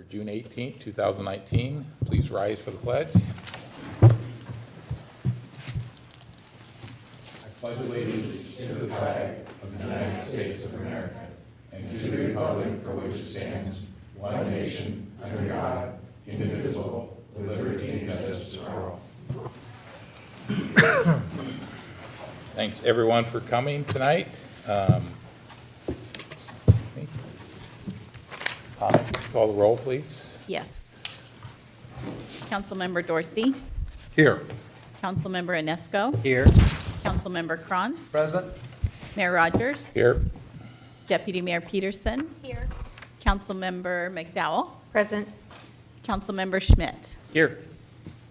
for June 18th, 2019. Please rise for the pledge. I pledge allegiance to the flag of the United States of America and to the republic for which it stands, one nation, under God, indivisible, with liberty and justice for all. Thanks, everyone, for coming tonight. Call the roll, please. Yes. Councilmember Dorsey, Here. Councilmember Inesco, Here. Councilmember Kranz, Present. Mayor Rogers, Here. Deputy Mayor Peterson, Here. Councilmember McDowell, Present. Councilmember Schmidt. Here.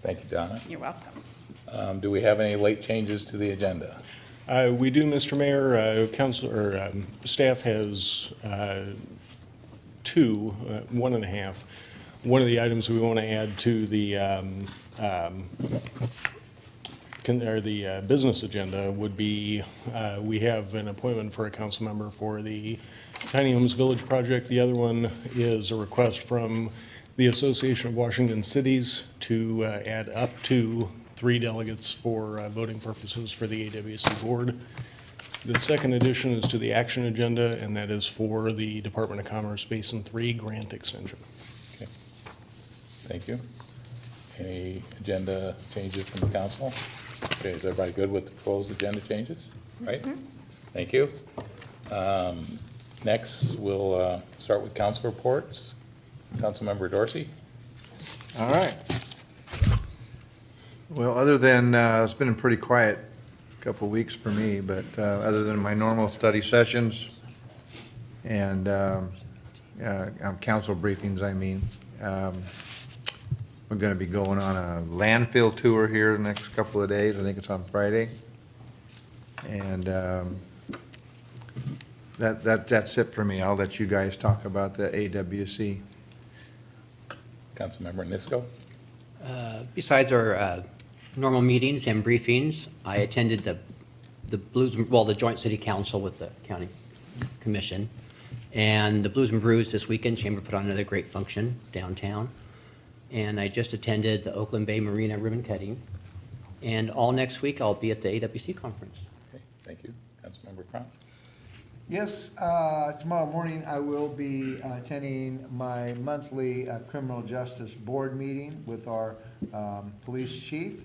Thank you, Donna. You're welcome. Do we have any late changes to the agenda? We do, Mr. Mayor. Staff has two, one and a half. One of the items we want to add to the business agenda would be, we have an appointment for a council member for the Tiny Homes Village project. The other one is a request from the Association of Washington Cities to add up to 3 delegates for voting purposes for the AWC board. The second addition is to the action agenda, and that is for the Department of Commerce Basin 3 grant extension. Okay. Thank you. Any agenda changes from the council? Okay, is everybody good with the proposed agenda changes? Right? Thank you. Next, we'll start with council reports. Councilmember Dorsey. All right. Well, other than, it's been a pretty quiet couple of weeks for me, but other than my normal study sessions and council briefings, I mean, we're going to be going on a landfill tour here the next couple of days. I think it's on Friday. And that's it for me. I'll let you guys talk about the AWC. Councilmember Nisco. Besides our normal meetings and briefings, I attended the joint city council with the county commission. And the Blues and Brews this weekend, Chamber put on another great function downtown. And I just attended the Oakland Bay Marina ribbon cutting. And all next week, I'll be at the AWC conference. Okay, thank you. Councilmember Kranz. Yes, tomorrow morning I will be attending my monthly criminal justice board meeting with our police chief.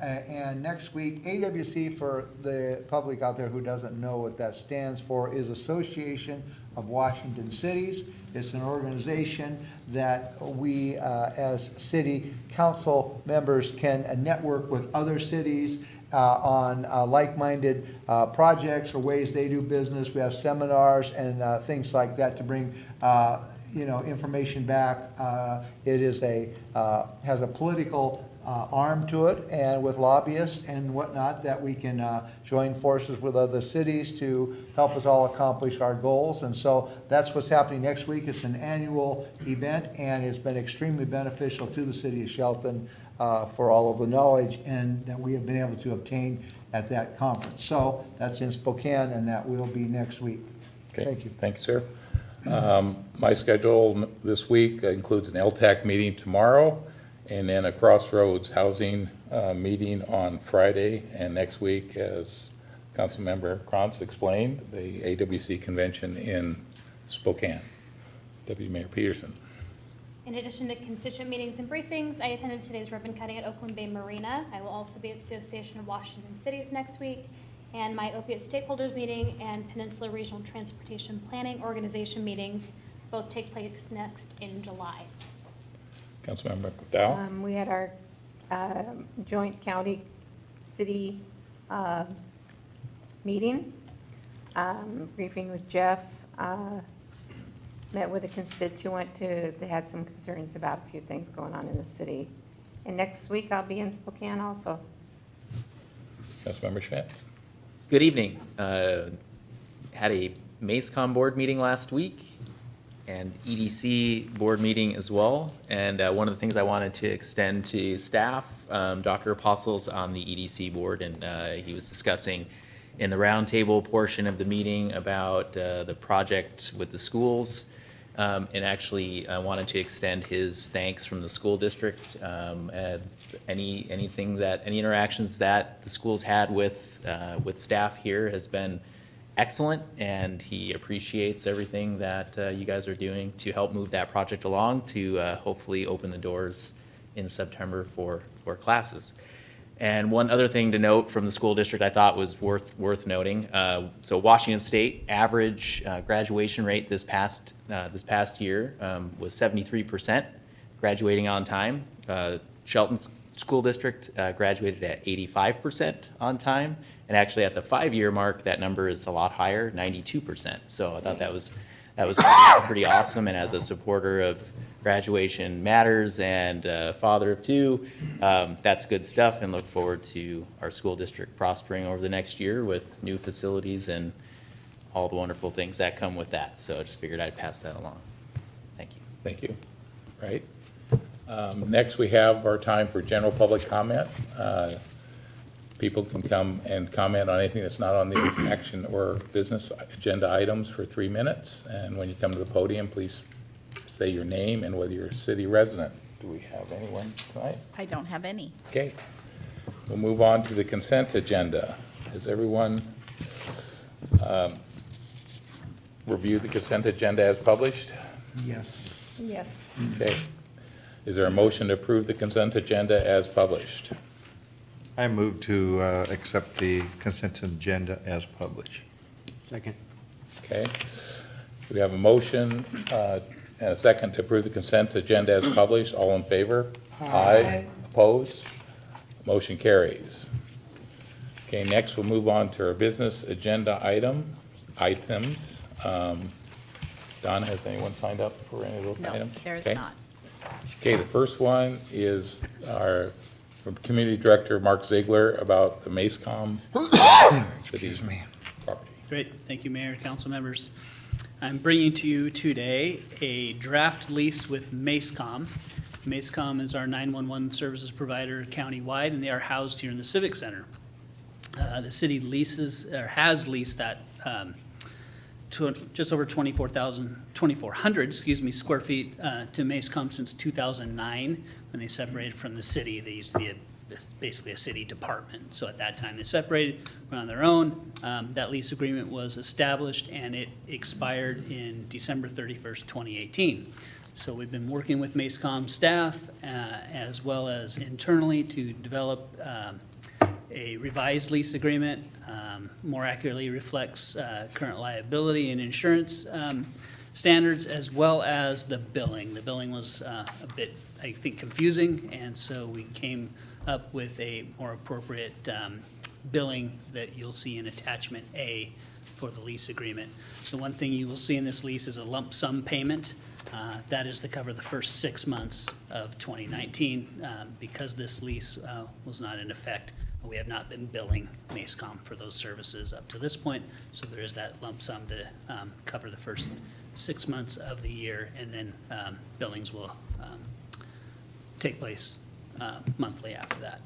And next week, AWC, for the public out there who doesn't know what that stands for, is Association of Washington Cities. It's an organization that we, as city council members, can network with other cities on like-minded projects or ways they do business. We have seminars and things like that to bring information back. It is has a political arm to it, and with lobbyists and whatnot, that we can join forces with other cities to help us all accomplish our goals. And so that's what's happening next week. It's an annual event, and it's been extremely beneficial to the city of Shelton for all of the knowledge and that we have been able to obtain at that conference. So that's in Spokane, and that will be next week. Okay. Thank you. Thank you, sir. My schedule this week includes an LTAC meeting tomorrow, and then a Crossroads Housing meeting on Friday, and next week, as Councilmember Kranz explained, the AWC convention in Spokane. Deputy Mayor Peterson. In addition to constituent meetings and briefings, I attended today's ribbon cutting at Oakland Bay Marina. I will also be at the Association of Washington Cities next week, and my opiate stakeholders meeting and Peninsula Regional Transportation Planning Organization meetings both take place next in July. Councilmember McDowell. We had our joint county city meeting, briefing with Jeff, met with a constituent they had some concerns about a few things going on in the city. And next week I'll be in Spokane also. Councilmember Schmidt. Good evening. Had a MACECOM board meeting last week and EDC board meeting as well. And one of the things I wanted to extend to staff, Dr. Apostle's on the EDC board, and he was discussing in the roundtable portion of the meeting about the project with the schools And actually, I wanted to extend his thanks from the school district. And any interactions that the school's had with staff here has been excellent, and he appreciates everything that you guys are doing to help move that project along to hopefully open the doors in September for classes. And one other thing to note from the school district I thought was worth noting. So Washington State average graduation rate this past year was 73%, graduating on time. Shelton School District graduated at 85% on time. And actually at the 5-year mark, that number is a lot higher, 92%. So I thought that was pretty awesome. And as a supporter of graduation matters and father of two, that's good stuff, and look forward to our school district prospering over the next year with new facilities and all the wonderful things that come with that. So I just figured I'd pass that along. Thank you. Thank you. Right. Next, we have our time for general public comment. People can come and comment on anything that's not on the action or business agenda items for 3 minutes. And when you come to the podium, please say your name and whether you're a city resident. Do we have anyone tonight? I don't have any. Okay. We'll move on to the consent agenda. Has everyone reviewed the consent agenda as published? Yes. Yes. Okay. Is there a motion to approve the consent agenda as published? I move to accept the consent agenda as published. Second. Okay. We have a motion and a second to approve the consent agenda as published. All in favor? Aye. Opposed? Motion carries. Okay, next we'll move on to our business agenda items. Donna, has anyone signed up for any of those No, items? there is Okay. not. Okay, the first one is our from Community Director Mark Ziegler about the MACECOM city property. Great, thank you, Mayor, council members. I'm bringing to you today a draft lease with MACECOM. MACECOM is our 911 services provider countywide, and they are housed here in the Civic Center. The city leases, or has leased that to just over 2,400, square feet to MACECOM since 2009, when they separated from the city. They used to be basically a city department. So at that time, they separated, went on their own. That lease agreement was established, and it expired in December 31st, 2018. So we've been working with MACECOM staff as well as internally to develop a revised lease agreement, more accurately reflects current liability and insurance standards, as well as the billing. The billing was a bit, I think, confusing, and so we came up with a more appropriate billing that you'll see in attachment A for the lease agreement. So one thing you will see in this lease is a lump sum payment. That is to cover the first 6 months of 2019. Because this lease was not in effect, we have not been billing MACECOM for those services up to this point. So there is that lump sum to cover the first 6 months of the year, and then billings will take place monthly after that.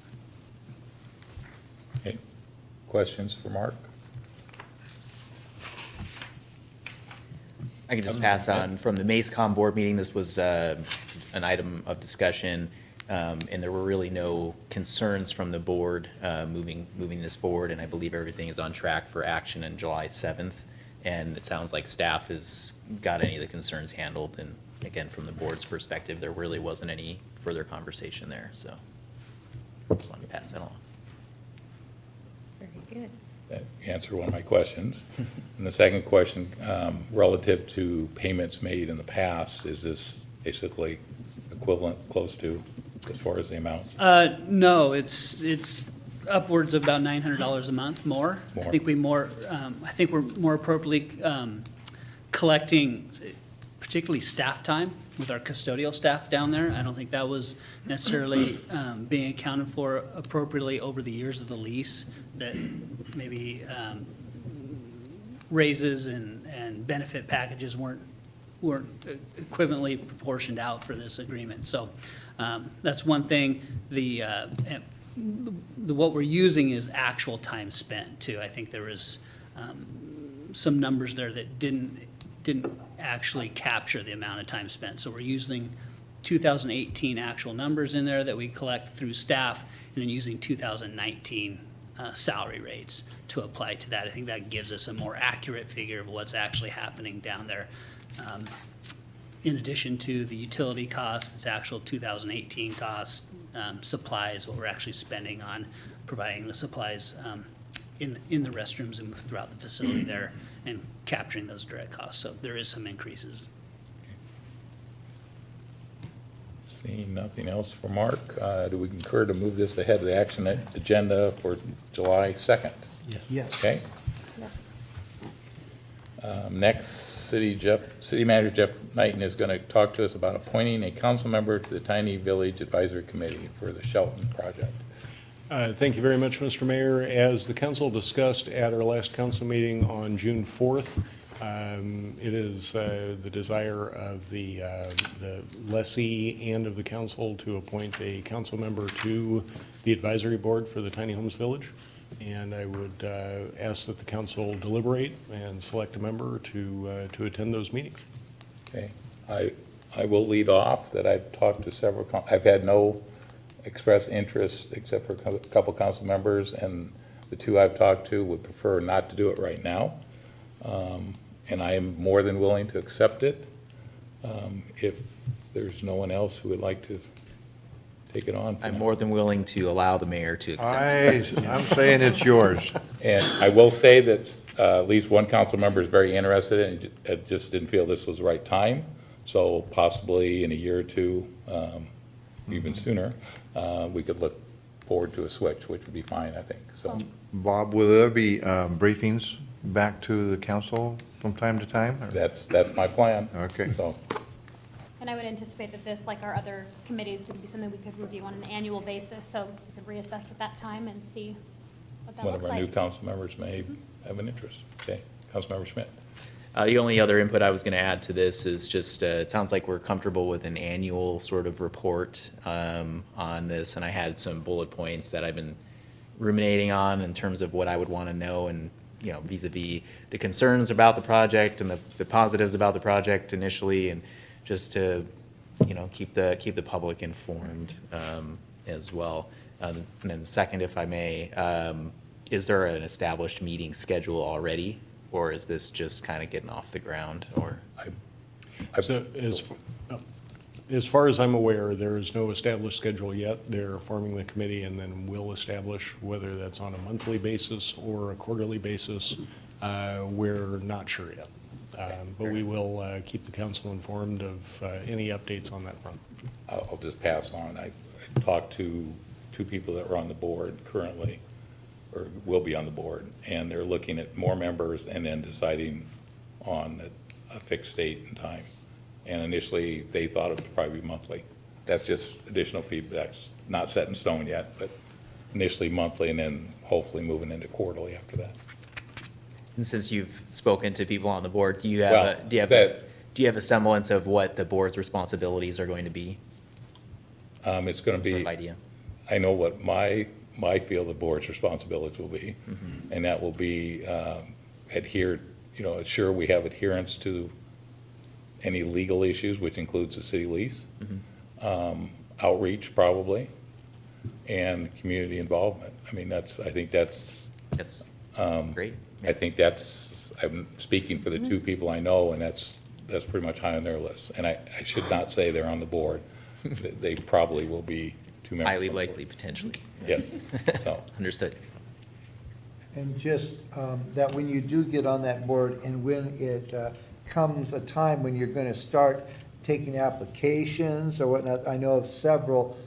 Okay. Questions for Mark? I can just pass on from the MACECOM board meeting. This was an item of discussion, and there were really no concerns from the board moving this forward, and I believe everything is on track for action on July 7th. And it sounds like staff has got any of the concerns handled, and again, from the board's perspective, there really wasn't any further conversation there, so just wanted to pass that along. Very good. That answered one of my questions. And the second question, relative to payments made in the past, is this basically equivalent, close to, as far as the amounts? No, it's upwards of about $900 a month more. More. I think we're more appropriately collecting particularly staff time with our custodial staff down there. I don't think that was necessarily being accounted for appropriately over the years of the lease, that maybe raises and benefit packages weren't equivalently proportioned out for this agreement. So that's one thing. What we're using is actual time spent too. I think there was some numbers there that didn't didn't actually capture the amount of time spent. So we're using 2018 actual numbers in there that we collect through staff, and then using 2019 salary rates to apply to that. I think that gives us a more accurate figure of what's actually happening down there. In addition to the utility costs, it's actual 2018 costs, supplies, what we're actually spending on providing the supplies in the restrooms and throughout the facility there, and capturing those direct costs. So there is some increases. Seeing nothing else for Mark, do we concur to move this ahead of the action agenda for July 2nd? Yes. Okay. Yes. Next, City Manager Jeff Knighton is going to talk to us about appointing a council member to the Tiny Village Advisory Committee for the Shelton project. Thank you very much, Mr. Mayor. As the council discussed at our last council meeting on June 4th, it is the desire of the lessee and of the council to appoint a council member to the advisory board for the Tiny Homes Village. And I would ask that the council deliberate and select a member to attend those meetings. Okay, I will lead off that I've talked to several, I've had no expressed interest except for a couple council members, and the two I've talked to would prefer not to do it right now. And I am more than willing to accept it if there's no one else who would like to take it on. I'm more than willing to allow the mayor to accept. I'm saying it's yours. And I will say that at least one council member is very interested in it, and just didn't feel this was the right time. So possibly in a year or two, even sooner, we could look forward to a switch, which would be fine, I think, so. Bob, will there be briefings back to the council from time to time? or- That's my plan. Okay. So, And I would anticipate that this, like our other committees, would be something we could review on an annual basis, so we could reassess at that time and see what that one looks of our new like. council members may have an interest. Okay, Councilmember Schmidt. The only other input I was going to add to this is just, it sounds like we're comfortable with an annual sort of report on this, and I had some bullet points that I've been ruminating on in terms of what I would want to know, and, you know, vis-a-vis the concerns about the project and the positives about the project initially, and just to, you know, keep the public informed as well. And then second, if I may, is there an established meeting schedule already? Or is this just kind of getting off the ground, or? So as far as I'm aware, there is no established schedule yet. They're forming the committee and then will establish whether that's on a monthly basis or a quarterly basis. We're not sure yet. But we will keep the council informed of any updates on that front. I'll just pass on. I talked to two people that are on the board currently, or will be on the board, and they're looking at more members and then deciding on a fixed date and time. And initially, they thought it would probably be monthly. That's just additional feedback. That's not set in stone yet, but initially monthly, and then hopefully moving into quarterly after that. And since you've spoken to people on the board, do you Well, have a semblance of what the board's responsibilities are going to be? It's going to Some sort be, of idea. I know what my field of board's responsibilities will be, and that will be adhere, you know, ensure we have adherence to any legal issues, which includes the city lease, outreach probably, and community involvement. I mean, I think that's, That's great. I think that's, I'm speaking for the two people I know, and that's pretty much high on their list. And I should not say they're on the board. They probably will be two members. Highly on the board. likely, potentially. Yes, so. Understood. And just that when you do get on that board and when it comes a time when you're going to start taking applications or whatnot, I know of several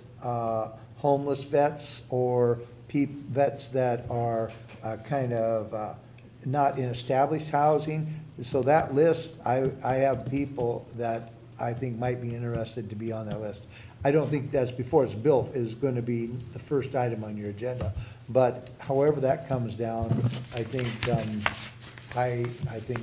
homeless vets or vets that are kind of not in established housing. So that list, I have people that I think might be interested to be on that list. I don't think that's, before it's built, is going to be the first item on your agenda. But however that comes down, I think, I think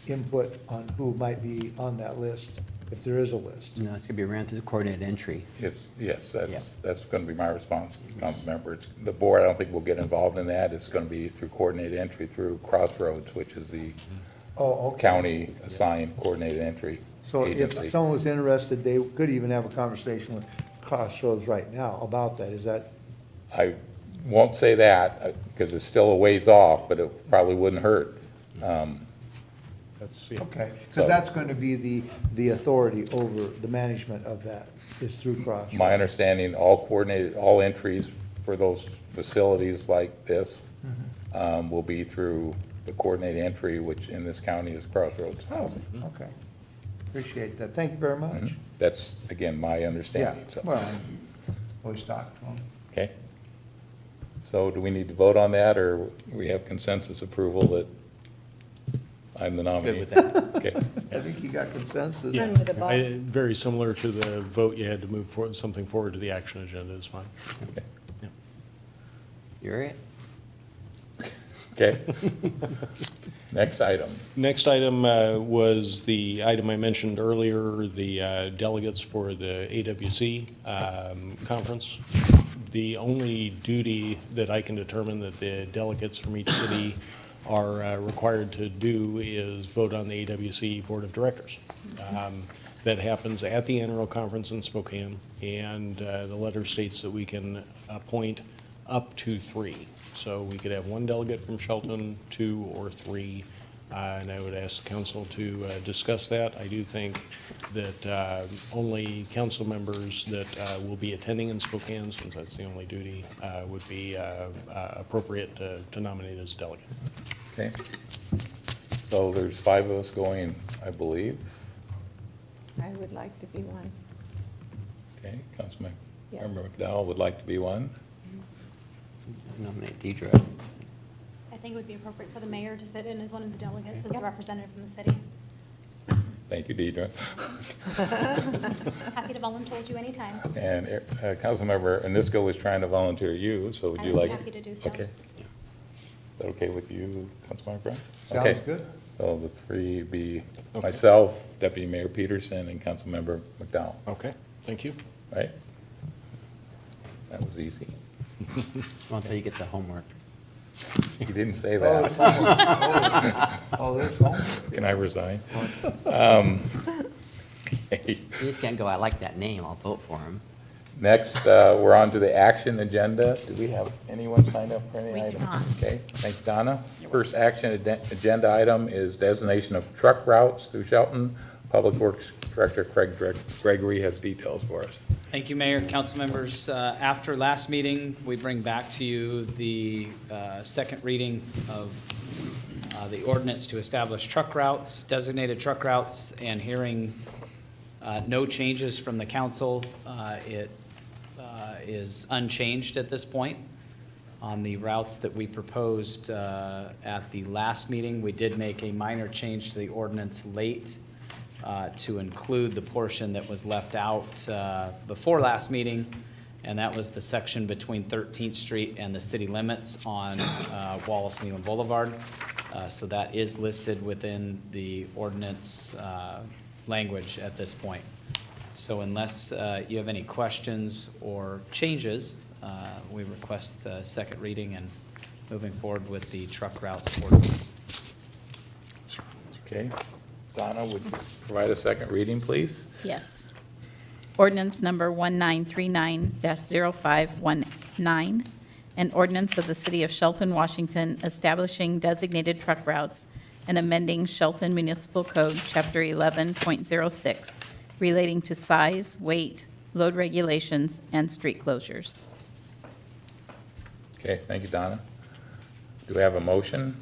input on who might be on that list, if there is a list. No, it's going to be ran through the coordinated entry. Yes, that's going to be my response, council member. The board, I don't think will get involved in that. It's going to be through coordinated entry through Crossroads, which is the Oh, okay. county assigned coordinated entry So if agency. someone was interested, they could even have a conversation with Crossroads right now about that. Is that, I won't say that, because it's still a ways off, but it probably wouldn't hurt. That's, yeah. okay, because that's going to be the authority over the management of that, is through Crossroads. My understanding, all entries for those facilities like this will be through the coordinated entry, which in this county is Crossroads Housing. Okay, appreciate that. Thank you very much. That's, again, my Yeah, understanding, so, well, always talk to them. okay? So do we need to vote on that, or we have consensus approval that I'm the nominee? Good with that. Okay, I think you got consensus. Yeah, Under the ball. very similar to the vote you had to move forward, something forward to the action agenda is fine. okay. You're it. Okay. Next item. Next item was the item I mentioned earlier, the delegates for the AWC conference. The only duty that I can determine that the delegates from each city are required to do is vote on the AWC Board of Directors. That happens at the annual conference in Spokane, and the letter states that we can appoint up to 3. So we could have 1 delegate from Shelton, 2 or 3, and I would ask the council to discuss that. I do think that only council members that will be attending in Spokane, since that's the only duty, would be appropriate to nominate as delegate. Okay. So there's 5 of us going, I believe. I would like to be one. Okay, Councilmember Yes. McDowell would like to be one. Nominate Deidre. I think it would be appropriate for the mayor to sit in as one of the delegates, as the representative from the city. Thank you, Deidre. Happy to volunteer you anytime. And Councilmember Anisco was trying to volunteer you, so would you I'm like? happy to do so. Okay. Is that okay with you, Councilmember Brown? Sounds Okay. good. So the 3 be Okay. myself, Deputy Mayor Peterson, and Councilmember McDowell, Okay, thank you. right? That was easy. Well, until you get the homework. You didn't say Oh, that. there's home. Can I resign? Okay. You just can't go, I like that name, I'll vote for him. Next, we're on to the action agenda. Do we have anyone signed up for any We do item? not. Okay, thanks, Donna. First action agenda item is designation of truck routes through Shelton. Public Works Director Craig Gregory has details for us. Thank you, Mayor, council members. After last meeting, we bring back to you the second reading of the ordinance to establish truck routes, designated truck routes, and hearing no changes from the council. It is unchanged at this point. On the routes that we proposed at the last meeting, we did make a minor change to the ordinance late to include the portion that was left out before last meeting, and that was the section between 13th Street and the city limits on Wallace Neyland Boulevard. So that is listed within the ordinance language at this point. So unless you have any questions or changes, we request a second reading and moving forward with the truck routes ordinance. Okay. Donna, would you provide a second reading, please? Yes. Ordinance number 1939-0519, an ordinance of the City of Shelton, Washington, establishing designated truck routes and amending Shelton Municipal Code, Chapter 11.06, relating to size, weight, load regulations, and street closures. Okay, thank you, Donna. Do we have a motion?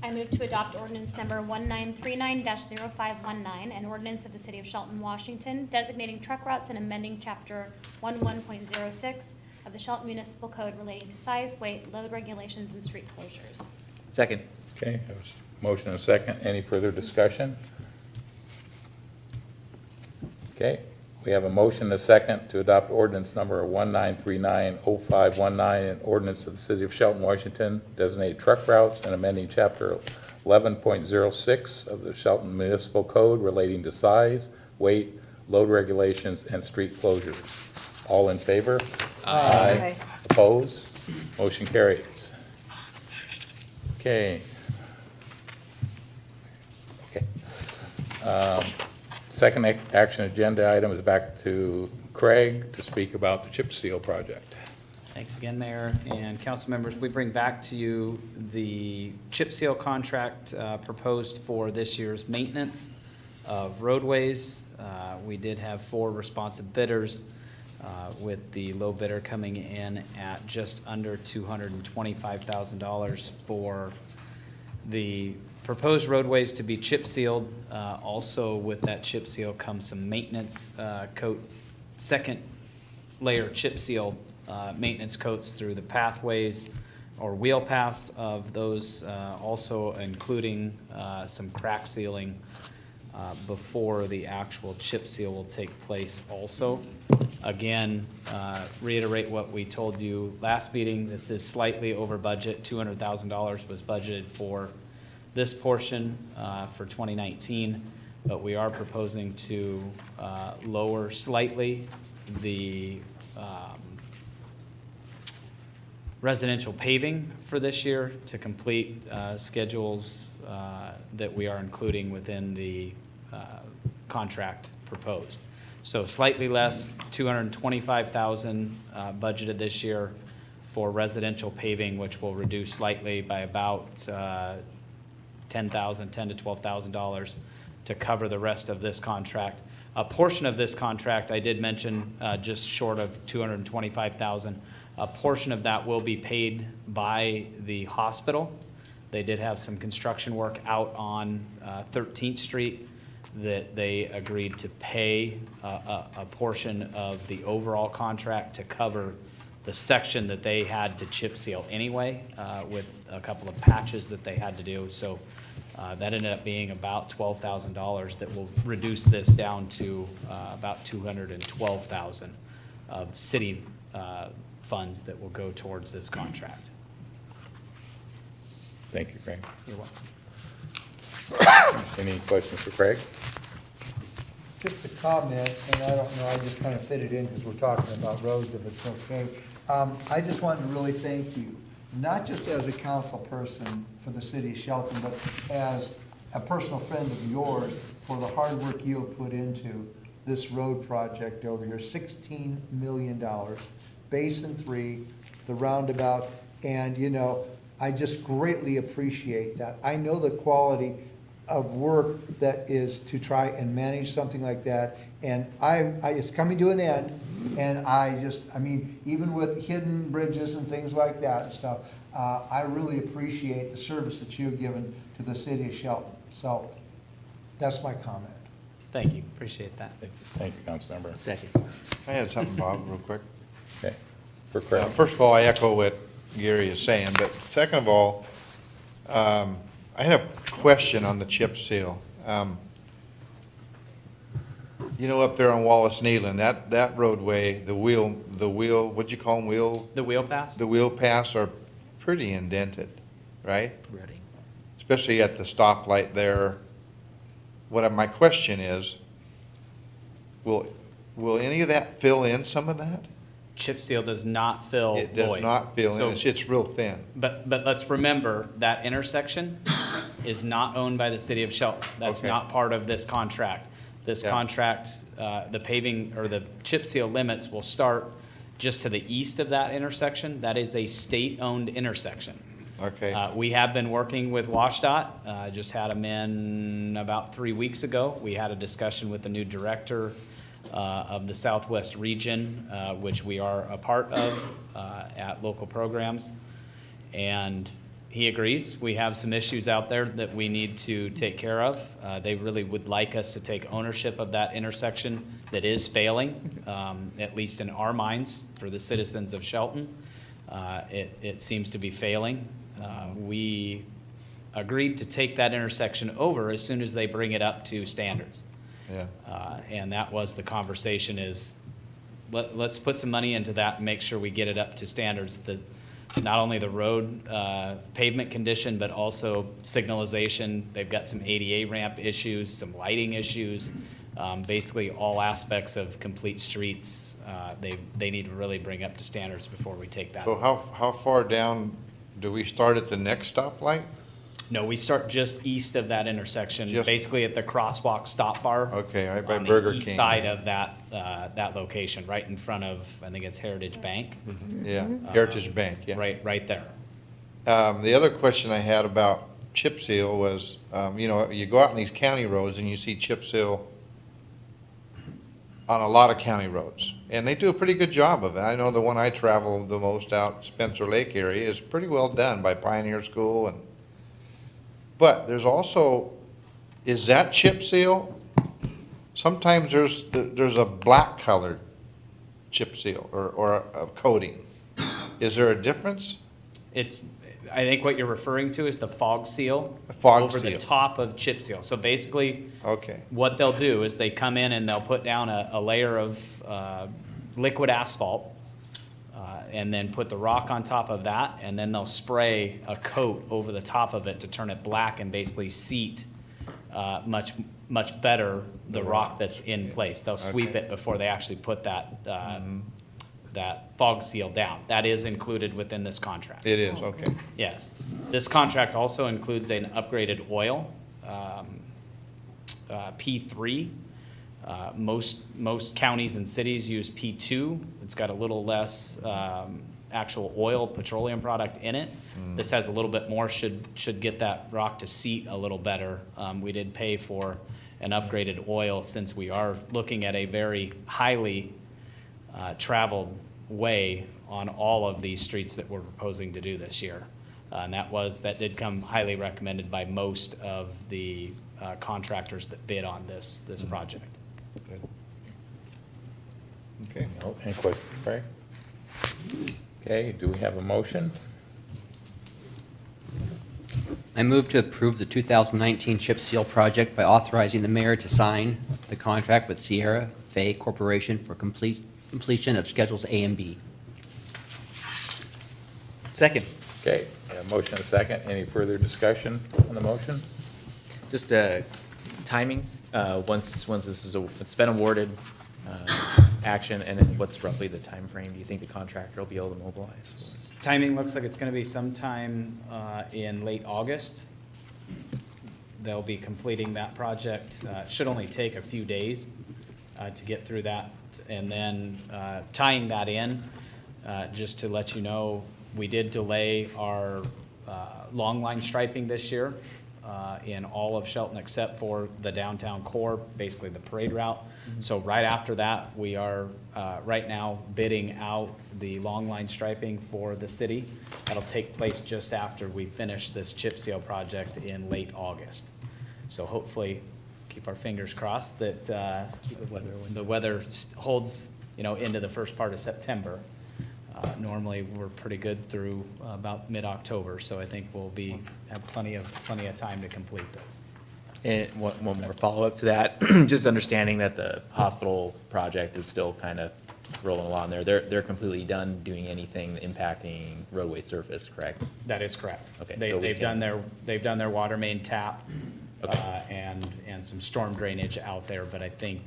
I move to adopt ordinance number 1939-0519, an ordinance of the City of Shelton, Washington, designating truck routes and amending Chapter 11.06 of the Shelton Municipal Code relating to size, weight, load regulations, and street closures. Second. Okay, there was a motion and a second. Any further discussion? Okay, we have a motion and a second to adopt ordinance number 1939-0519, an ordinance of the City of Shelton, Washington, designated truck routes and amending Chapter 11.06 of the Shelton Municipal Code relating to size, weight, load regulations, and street closures. All in favor? Aye. Opposed? Motion carries. Okay, Second action agenda item is back to Craig to speak about the chip seal project. Thanks again, Mayor and council members. We bring back to you the chip seal contract proposed for this year's maintenance of roadways. We did have 4 responsive bidders, with the low bidder coming in at just under $225,000 for the proposed roadways to be chip sealed. Also with that chip seal comes some maintenance coat, second layer chip seal maintenance coats through the pathways or wheel paths of those, also including some crack sealing before the actual chip seal will take place also. Again, reiterate what we told you last meeting. This is slightly over budget. $200,000 was budgeted for this portion for 2019, but we are proposing to lower slightly the residential paving for this year to complete schedules that we are including within the contract proposed. So slightly less, $225,000 budgeted this year for residential paving, which will reduce slightly by about $10,000 to $12,000 to cover the rest of this contract. A portion of this contract, I did mention, just short of $225,000. A portion of that will be paid by the hospital. They did have some construction work out on 13th Street that they agreed to pay a portion of the overall contract to cover the section that they had to chip seal anyway, with a couple of patches that they had to do. So that ended up being about $12,000 that will reduce this down to about $212,000 of city funds that will go towards this contract. Thank you, Craig. You're welcome. Any questions for Craig? Just a comment, and I don't know, I just kind of fit it in because we're talking about roads, if it's okay. I just wanted to really thank you, not just as a council person for the city of Shelton, but as a personal friend of yours for the hard work you have put into this road project over here. $16 million, Basin 3, the roundabout, and you know, I just greatly appreciate that. I know the quality of work that is to try and manage something like that, and it's coming to an end, and I mean, even with hidden bridges and things like that and stuff, I really appreciate the service that you've given to the city of Shelton. So that's my comment. Thank you, appreciate that. Thank you, Councilmember. Second. I had something, Bob, real quick. Okay. For Craig. First of all, I echo what Gary is saying, but second of all, I had a question on the chip seal. You know, up there on Wallace Nealon, that roadway, the wheel, what'd you call them, The wheel pass? the wheel paths are pretty indented, right? Ready. Especially at the stoplight there. My question is, will any of that fill in some of that? Chip seal does not fill It does voids. not fill So- in, it's real thin. But let's remember, that intersection is not owned by the city of Shelton. That's Okay. not part of this contract. This Yeah. contract, the paving or the chip seal limits will start just to the east of that intersection. That is a state-owned intersection. Okay, We have been working with WashDOT, just had them in about 3 weeks ago. We had a discussion with the new director of the Southwest region, which we are a part of at local programs. And he agrees, we have some issues out there that we need to take care of. They really would like us to take ownership of that intersection that is failing, at least in our minds, for the citizens of Shelton. It seems to be failing. We agreed to take that intersection over as soon as they bring it up to standards. yeah. And that was the conversation is, let's put some money into that and make sure we get it up to standards. Not only the road pavement condition, but also signalization. They've got some ADA ramp issues, some lighting issues, basically all aspects of complete streets. They need to really bring up to standards before we take that. So how far down, do we start at the next stoplight? No, we start just east of that intersection, Just- basically at the crosswalk stop bar. Okay, right by on the Burger east King. side of that, that location, right in front of, I think it's Heritage Bank, Yeah, Heritage Bank, yeah. right there. The other question I had about chip seal was, you know, you go out on these county roads and you see chip seal on a lot of county roads, and they do a pretty good job of it. I know the one I travel the most out Spencer Lake area is pretty well done by Pioneer School and, but there's also, is that chip seal? Sometimes there's a black colored chip seal or a coating. Is there a difference? It's, I think what you're referring to is the fog seal. The fog Over the seal. top of chip seal. So basically, Okay, what they'll do is they come in and they'll put down a layer of liquid asphalt, and then put the rock on top of that, and then they'll spray a coat over the top of it to turn it black and basically seat much better the rock that's in place. They'll sweep Okay. it before they actually put that that fog seal down. That is included within this contract. it is, okay. Yes. This contract also includes an upgraded oil, P3. Most counties and cities use P2. It's got a little less actual oil, petroleum product in it. This has a little bit more, should get that rock to seat a little better. We did pay for an upgraded oil since we are looking at a very highly traveled way on all of these streets that we're proposing to do this year. And that did come highly recommended by most of the contractors that bid on this project. Good. Okay. No, any questions, Frank? Okay, do we have a motion? I move to approve the 2019 chip seal project by authorizing the mayor to sign the contract with Sierra Fay Corporation for completion of Schedules A and B. Second. Okay, a motion and a second. Any further discussion on the motion? Just timing, once this is, it's been awarded, action, and then what's roughly the time frame? Do you think the contractor will be able to mobilize? Timing looks like it's gonna be sometime in late August. They'll be completing that project. It should only take a few days to get through that. And then tying that in, just to let you know, we did delay our long line striping this year in all of Shelton except for the downtown core, basically the parade route. So right after that, we are right now bidding out the long line striping for the city. That'll take place just after we finish this chip seal project in late August. So hopefully, keep our fingers crossed that the weather holds, into the first part of September. Normally, we're pretty good through about mid-October, so I think we'll have plenty of time to complete this. And one more follow-up to that, just understanding that the hospital project is still kind of rolling along there. They're completely done doing anything impacting roadway surface, correct? That is correct. Okay, They- so we They've done can- their water main tap, Okay. and some storm drainage out there, but I think,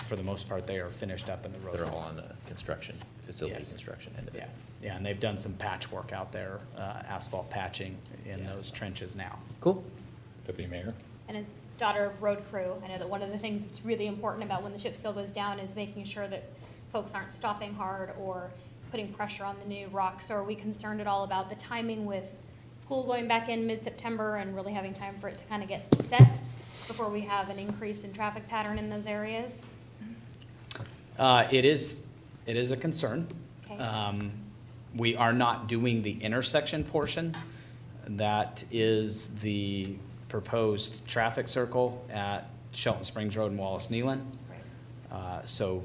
for the most part, they are finished up in the road. They're all on the construction, facility Yes. construction end of it. Yeah, and they've done some patchwork out there, asphalt patching in those trenches now. Cool. Deputy Mayor? And as daughter of road crew, I know that one of the things that's really important about when the chip seal goes down is making sure that folks aren't stopping hard or putting pressure on the new rock. So are we concerned at all about the timing with school going back in mid-September and really having time for it to kind of get set before we have an increase in traffic pattern in those areas? It is a concern. Okay. We are not doing the intersection portion. That is the proposed traffic circle at Shelton Springs Road and Wallace Nealon. So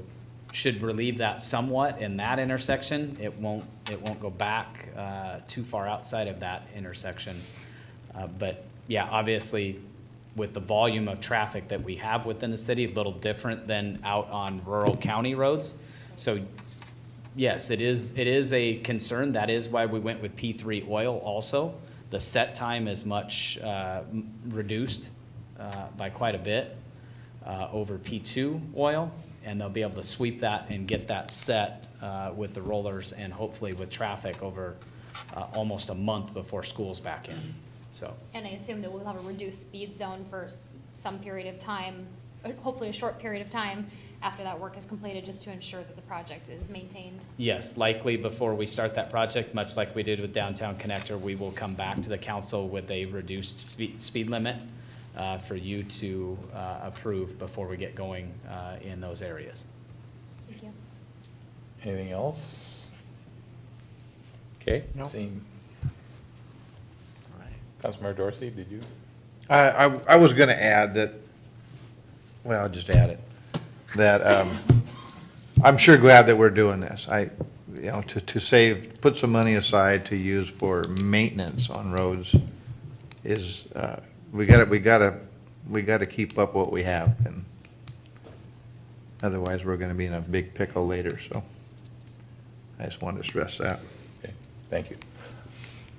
should relieve that somewhat in that intersection. It won't go back too far outside of that intersection. But yeah, obviously, with the volume of traffic that we have within the city, a little different than out on rural county roads. So yes, it is a concern. That is why we went with P3 oil also. The set time is much reduced by quite a bit over P2 oil, and they'll be able to sweep that and get that set with the rollers and hopefully with traffic over almost a month before school's back in. So, And I assume that we'll have a reduced speed zone for some period of time, hopefully a short period of time after that work is completed, just to ensure that the project is maintained. yes, likely before we start that project, much like we did with Downtown Connector, we will come back to the council with a reduced speed limit for you to approve before we get going in those areas. Thank you. Anything else? Okay, No. seeing. Councilmember Dorsey, did you? I was gonna add that, well, I'll just add it, that, I'm sure glad that we're doing this. To save, put some money aside to use for maintenance on roads is, we gotta keep up what we have, and otherwise we're gonna be in a big pickle later, so I just wanted to stress that. Okay, thank you.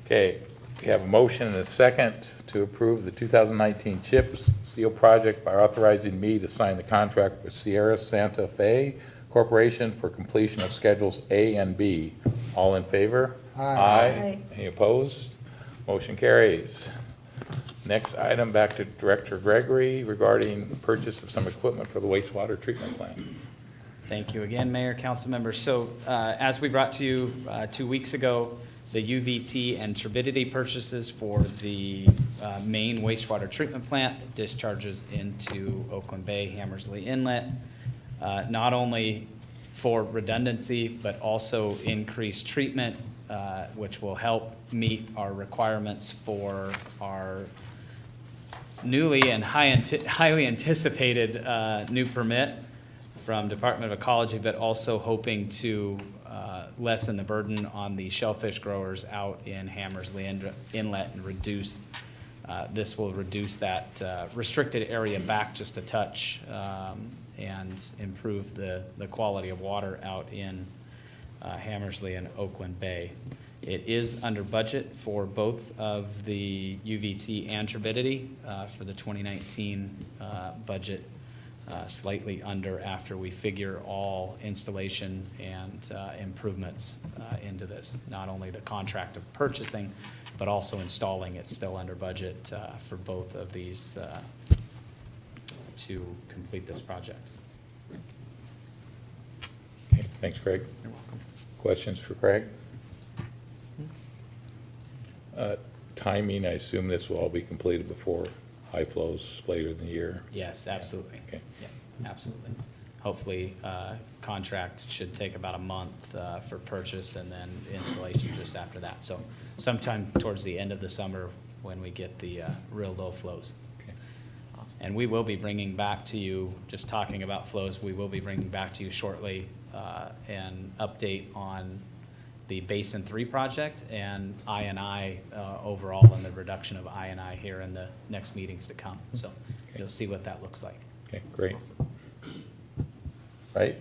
Okay, we have a motion and a second to approve the 2019 CHIPS seal project by authorizing me to sign the contract with Sierra Santa Fe Corporation for completion of Schedules A and B. All in favor? Aye. Any opposed? Motion carries. Next item, back to Director Gregory regarding purchase of some equipment for the wastewater treatment plant. Thank you again, Mayor, council members. So as we brought to you 2 weeks ago, the UVT and turbidity purchases for the main wastewater treatment plant that discharges into Oakland Bay, Hammersley Inlet, not only for redundancy, but also increased treatment, which will help meet our requirements for our newly and highly anticipated new permit from Department of Ecology, but also hoping to lessen the burden on the shellfish growers out in Hammersley Inlet and reduce, this will reduce that restricted area back just a touch and improve the quality of water out in Hammersley and Oakland Bay. It is under budget for both of the UVT and turbidity for the 2019 budget. Slightly under after we figure all installation and improvements into this. Not only the contract of purchasing, but also installing. It's still under budget for both of these to complete this project. Okay, thanks, Craig. You're welcome. Questions for Craig? Timing, I assume this will all be completed before high flows later in the year? Yes, absolutely. Okay. Yeah, absolutely. Hopefully, contract should take about a month for purchase and then installation just after that. So sometime towards the end of the summer when we get the real low flows. Okay. And we will be bringing back to you, just talking about flows, we will be bringing back to you shortly an update on the Basin 3 project and I&I overall and the reduction of I&I here in the next meetings to come. So you'll see what that looks like. Okay, great. Right?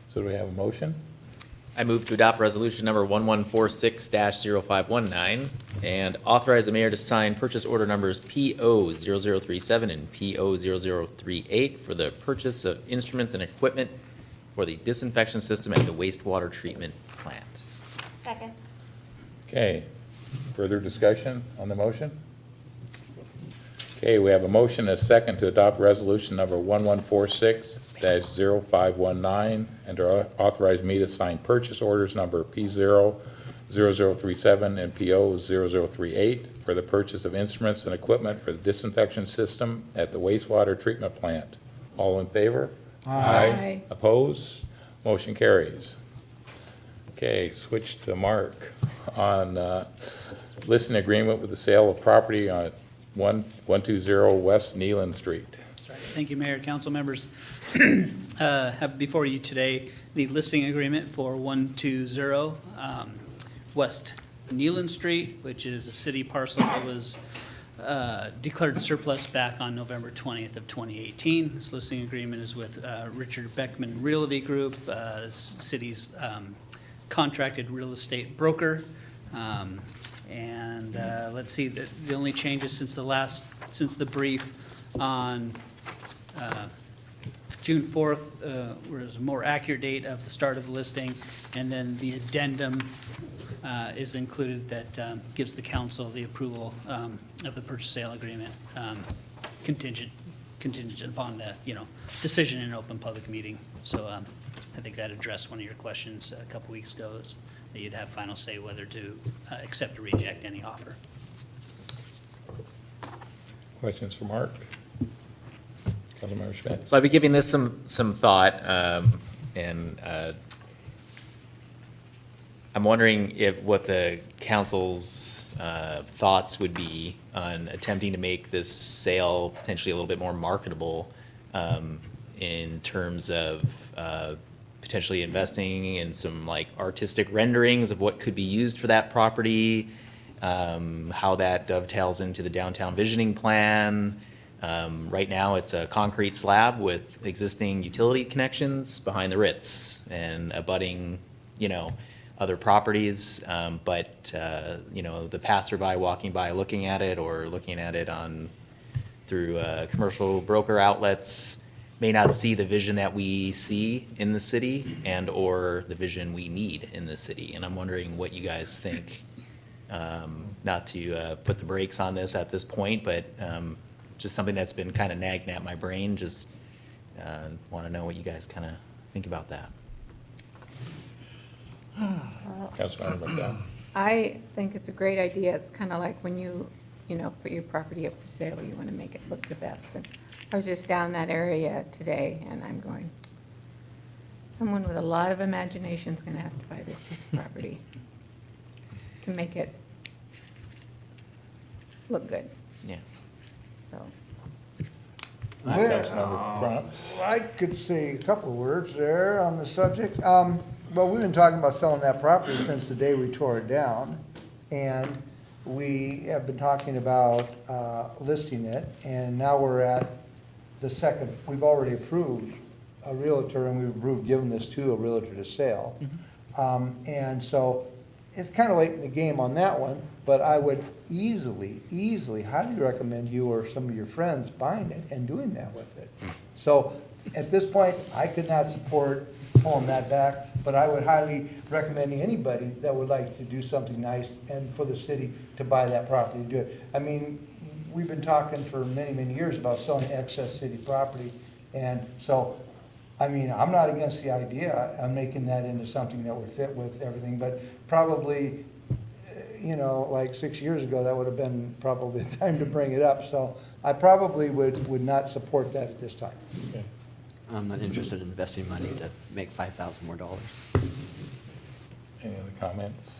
So do we have a motion? I move to adopt resolution number 1146-0519 and authorize the mayor to sign purchase order numbers PO0037 and PO0038 for the purchase of instruments and equipment for the disinfection system at the wastewater treatment plant. Second. Okay, further discussion on the motion? Okay, we have a motion and a second to adopt resolution number 1146-0519 and to authorize me to sign purchase orders number P00037 and PO0038 for the purchase of instruments and equipment for the disinfection system at the wastewater treatment plant. All in favor? Aye. Opposed? Motion carries. Okay, switch to Mark on listing agreement with the sale of property on 120 West Nealon Street. Thank you, Mayor, council members. Have before you today the listing agreement for 120 West Nealon Street, which is a city parcel that was declared surplus back on November 20th of 2018. This listing agreement is with Richard Beckman Realty Group, city's contracted real estate broker. And let's see, the only changes since the brief on June 4th was a more accurate date of the start of the listing, and then the addendum is included that gives the council the approval of the purchase sale agreement contingent upon the, decision in an open public meeting. So I think that addressed one of your questions a couple weeks ago, is that you'd have final say whether to accept or reject any offer. Questions for Mark? Councilmember Schmidt? So I've been giving this some thought, and I'm wondering what the council's thoughts would be on attempting to make this sale potentially a little bit more marketable in terms of potentially investing in some like artistic renderings of what could be used for that property, how that dovetails into the downtown visioning plan. Right now, it's a concrete slab with existing utility connections behind the Ritz and abutting, other properties. But the passerby walking by, looking at it, or looking at it through commercial broker outlets may not see the vision that we see in the city and or the vision we need in the city. And I'm wondering what you guys think. Not to put the brakes on this at this point, but just something that's been kind of nagging at my brain. Just want to know what you guys kind of think about that. Councilmember McDowell? I think it's a great idea. It's kind of like when you put your property up for sale, you want to make it look the best. And I was just down that area today, and I'm going, someone with a lot of imagination is going to have to buy this piece of property to make it look good, Yeah. so. Councilmember Crump? I could say a couple of words there on the subject. Well, we've been talking about selling that property since the day we tore it down. And we have been talking about listing it, and now we're at the second, we've already approved a realtor, and we've approved giving this to a realtor to sell. And so it's kind of late in the game on that one, but I would easily highly recommend you or some of your friends buying it and doing that with it. So at this point, I could not support pulling that back, but I would highly recommend anybody that would like to do something nice and for the city to buy that property and do it. I mean, we've been talking for many, many years about selling excess city property. And so, I mean, I'm not against the idea of making that into something that would fit with everything, but probably, like 6 years ago, that would have been probably the time to bring it up. So I probably would not support that at this time. Okay. I'm not interested in investing money to make $5,000 more. Any other comments?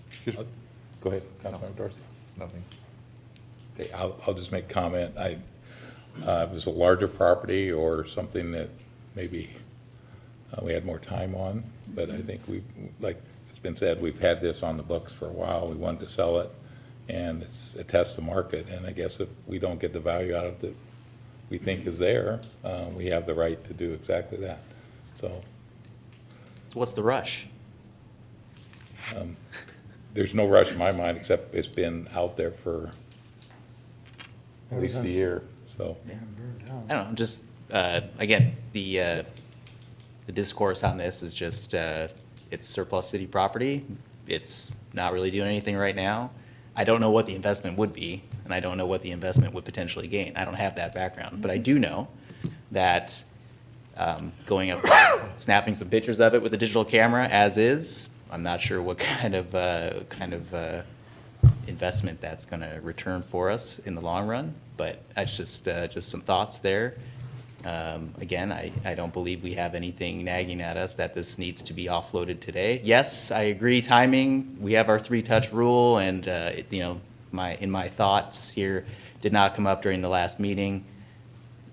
Excuse me? Go ahead, Councilmember Dorsey. Nothing. Okay, I'll just make comment. If it was a larger property or something that maybe we had more time on, but I think like it's been said, we've had this on the books for a while. We wanted to sell it, and it's a test of market. And I guess if we don't get the value out of it we think is there, we have the right to do exactly that. So So what's the rush? there's no rush in my mind, except it's been out there for at least a year, so. I don't know, just, again, the discourse on this is just, it's surplus city property. It's not really doing anything right now. I don't know what the investment would be, and I don't know what the investment would potentially gain. I don't have that background, but I do know that going up, snapping some pictures of it with a digital camera as is, I'm not sure what kind of investment that's going to return for us in the long run, but that's just some thoughts there. Again, I don't believe we have anything nagging at us that this needs to be offloaded today. Yes, I agree, timing, we have our 3-touch rule, and, my thoughts here did not come up during the last meeting.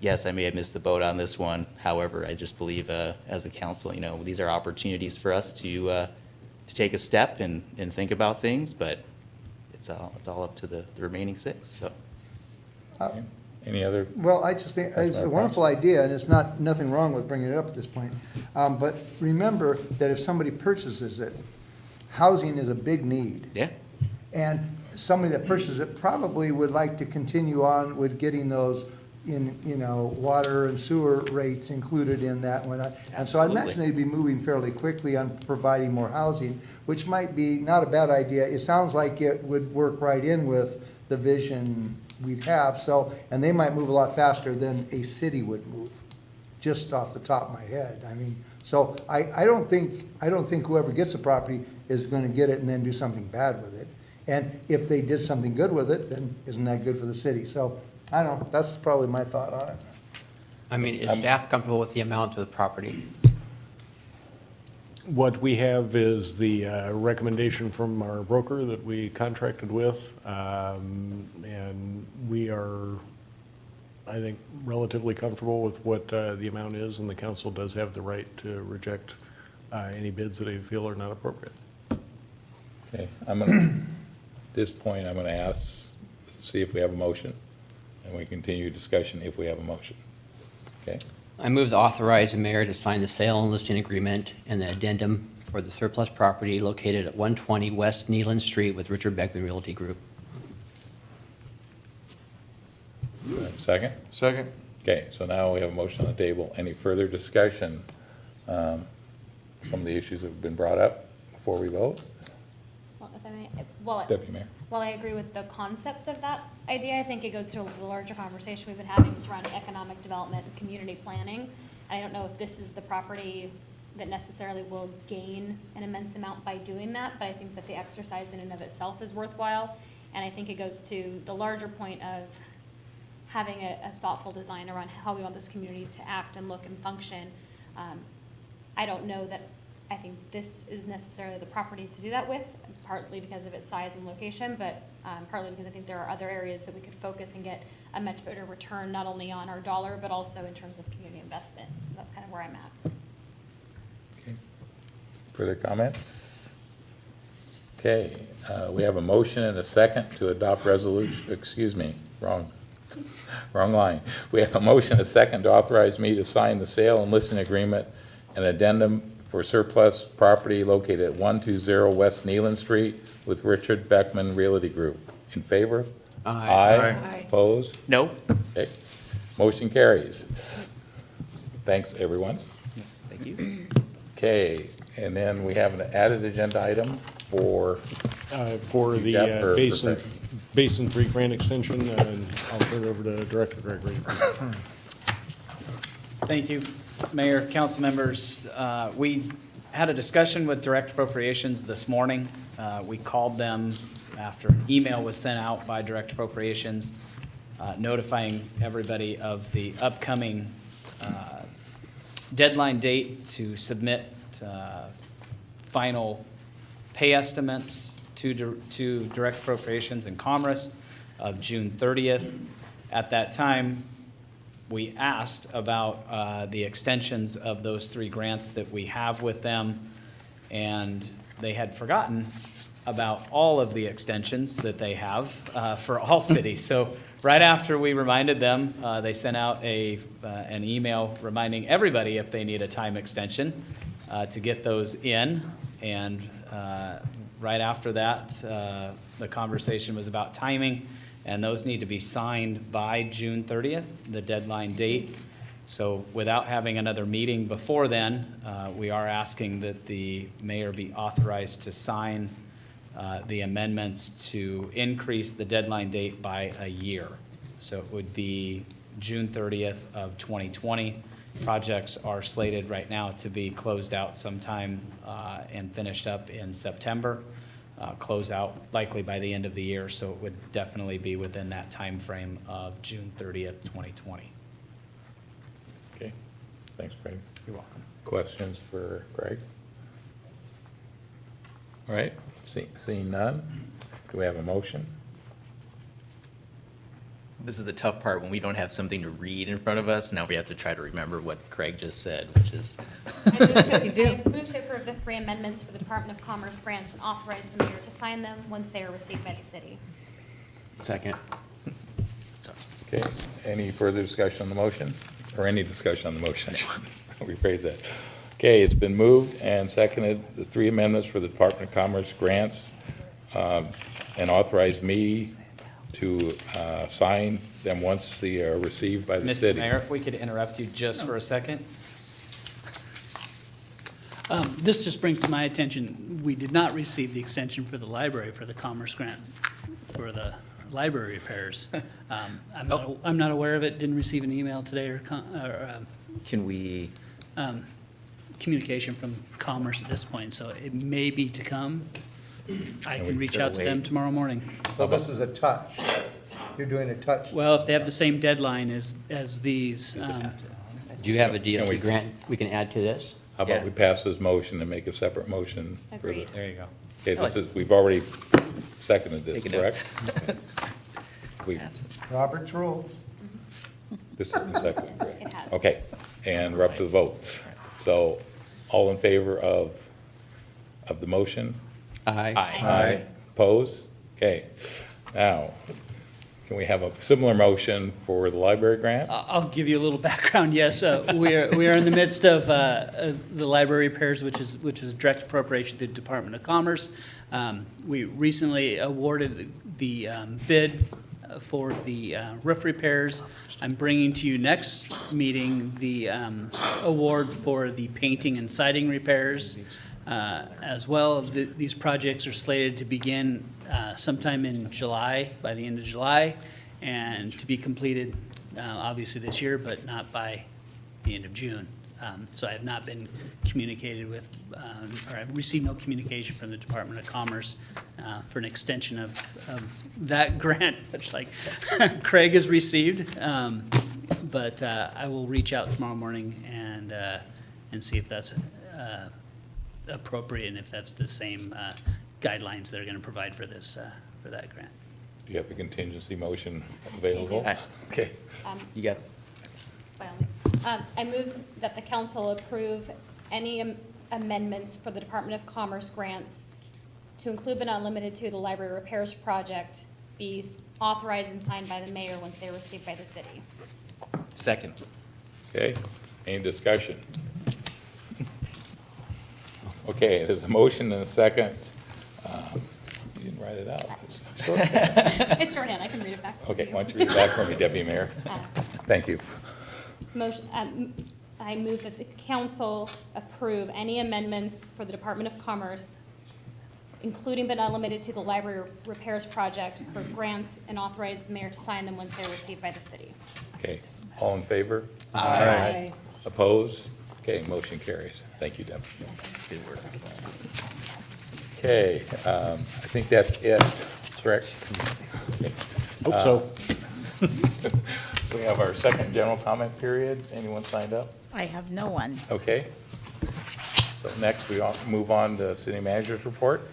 Yes, I may have missed the boat on this one. However, I just believe, as a council, these are opportunities for us to take a step and think about things, but it's all up to the remaining 6, so. Any other? Well, I just think it's a wonderful idea, and it's nothing wrong with bringing it up at this point. But remember that if somebody purchases it, housing is a big need. Yeah. And somebody that purchases it probably would like to continue on with getting those in, you know, water and sewer rates included in that one. And so I imagine Absolutely. they'd be moving fairly quickly on providing more housing, which might be not a bad idea. It sounds like it would work right in with the vision we have, so, and they might move a lot faster than a city would move, just off the top of my head. I mean, so I don't think whoever gets the property is gonna get it and then do something bad with it. And if they did something good with it, then isn't that good for the city? So, I don't know, that's probably my thought on it. I mean, is staff comfortable with the amount of the property? What we have is the recommendation from our broker that we contracted with, and we are, I think, relatively comfortable with what the amount is, and the council does have the right to reject any bids that they feel are not appropriate. Okay, at this point, I'm gonna ask, see if we have a motion, and we continue discussion if we have a motion. Okay, I move to authorize the mayor to sign the sale and listing agreement and the addendum for the surplus property located at 120 West Nealon Street with Richard Beckman Realty Group. second? Second? Okay, so now we have a motion on the table. Any further discussion from the issues that have been brought up before we vote? Well, if I may, well, Deputy Mayor? while I agree with the concept of that idea, I think it goes to the larger conversation we've been having surrounding economic development and community planning. I don't know if this is the property that necessarily will gain an immense amount by doing that, but I think that the exercise in and of itself is worthwhile. And I think it goes to the larger point of having a thoughtful design around how we want this community to act and look and function. I don't know that I think this is necessarily the property to do that with, partly because of its size and location, but partly because I think there are other areas that we could focus and get a much better return, not only on our dollar, but also in terms of community investment. So that's kind of where I'm at. Further comments? Okay, we have a motion and a second to adopt resolution, excuse me, wrong line. We have a motion and a second to authorize me to sign the sale and listing agreement and addendum for surplus property located at 120 West Nealon Street with Richard Beckman Realty Group. In favor? Aye. Aye. Opposed? No? Okay, motion carries. Thanks, everyone. Thank you. Okay, and then we have an added agenda item for, For the Jeff or for Basin 3 grant extension, and I'll turn it over to Director Gregory. Thank you, Mayor, council members. We had a discussion with Direct Appropriations this morning. We called them after an email was sent out by Direct Appropriations notifying everybody of the upcoming deadline date to submit final pay estimates to Direct Appropriations and Commerce of June 30th. At that time, we asked about the extensions of those 3 grants that we have with them, and they had forgotten about all of the extensions that they have for all cities. So right after we reminded them, they sent out an email reminding everybody if they need a time extension to get those in. And right after that, the conversation was about timing, and those need to be signed by June 30th, the deadline date. So without having another meeting before then, we are asking that the mayor be authorized to sign the amendments to increase the deadline date by a year. So it would be June 30th of 2020. Projects are slated right now to be closed out sometime and finished up in September. Close out likely by the end of the year, so it would definitely be within that time frame of June 30th, 2020. okay, thanks, Craig. You're welcome. Questions for Craig? All right, seeing none, do we have a motion? This is the tough part when we don't have something to read in front of us. Now we have to try to remember what Craig just said, which is, I move to- You do. I move to approve the 3 amendments for the Department of Commerce grants and authorize the mayor to sign them once they are received by the city. Second. Okay, any further discussion on the motion? Or any discussion on the motion? I'll rephrase that. Okay, it's been moved and seconded, the 3 amendments for the Department of Commerce grants, and authorize me to sign them once they are received by the Mr. city. Mayor, if we could interrupt you just for a second. This just brings to my attention, we did not receive the extension for the library for the Commerce Grant for the library repairs. I'm not aware of it, didn't receive an email today or Can we, communication from Commerce at this point, so it may be to come. I Can can we reach set a out to them wait? tomorrow morning. So this is a touch. You're doing a touch. Well, if they have the same deadline as these, Do you have a Can we- DSC grant we can add to this? How about we pass this motion and make a separate motion? for the- Agreed. There you go. Okay, this is, we've already seconded this, take notes? correct? We, Robert's rules. this has been seconded, correct? It has. Okay, and we're up to the vote. So, all in favor of the motion? Aye. Aye. Opposed? Okay. Now, can we have a similar motion for the library grant? I'll give you a little background. Yes, we are in the midst of the library repairs, which is direct appropriation to the Department of Commerce. We recently awarded the bid for the roof repairs. I'm bringing to you next meeting the award for the painting and siding repairs as well. These projects are slated to begin sometime in July, by the end of July, and to be completed obviously this year, but not by the end of June. So I have not been communicated with, or I've received no communication from the Department of Commerce for an extension of that grant, much like Craig has received. But I will reach out tomorrow morning and see if that's appropriate and if that's the same guidelines they're going to provide for this, for that grant. Do you have a contingency motion available? Aye. Okay. You got, By all means. I move that the council approve any amendments for the Department of Commerce grants to include but not limited to the library repairs project be authorized and signed by the mayor once they're received by the city. second. Okay, any discussion? Okay, there's a motion and a second. You didn't write it out. It's shorthand. It's shorthand, I can read it back. to Okay, you. why don't you read it back for me, Deputy Mayor? Thank you. Motion, I move that the council approve any amendments for the Department of Commerce, including but not limited to the library repairs project for grants, and authorize the mayor to sign them once they're received by the city. Okay, all in favor? Aye. Opposed? Okay, motion carries. Thank you, Deputy. Good work. Okay, I think that's it, correct? Hope so. We have our second general comment period. Anyone signed up? I have no one. Okay. So next, we move on to city manager's report.